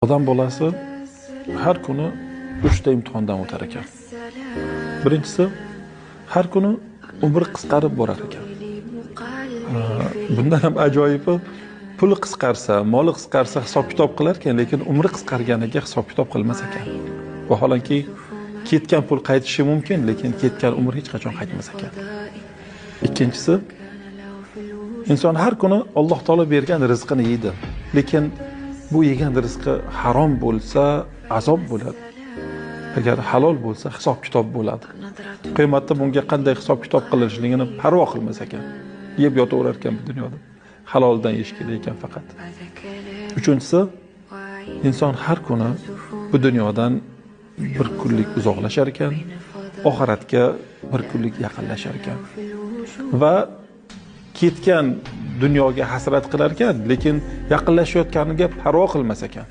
Odam bolasi har kuni 3 ta imtihondan o'tar ekan. Birinchisi, har kuni umri qisqarib borar ekan. Bundan ham ajoyibi, puli qisqarsa, moli qisqarsa hisob-kitob qilar ekan, lekin umri qisqarganiga hisob-kitob qilmas ekan. Vaholanki ketgan pul qaytishi mumkin, lekin ketgan umr hech qachon qaytmas ekan. Ikkinchisi, inson har kuni Alloh taolo bergan rizqini yeydi, lekin bu yegan rizqi harom bo'lsa, azob bo'ladi. Agar halol bo'lsa, hisob-kitob bo'ladi. Qiyomatda bunga qanday hisob-kitob qilinishligini parvo qilmas ekan. Yeb yotaverar ekan bu dunyoda. Haloldan yeyish kerak ekan faqat. Uchinchisi, inson har kuni bu dunyodan bir kunlik uzoqlashar ekan, oxiratga bir kunlik yaqinlashar ekan. Va ketgan dunyoga hasrat qilar ekan, lekin yaqinlashayotganiga parvo qilmas ekan.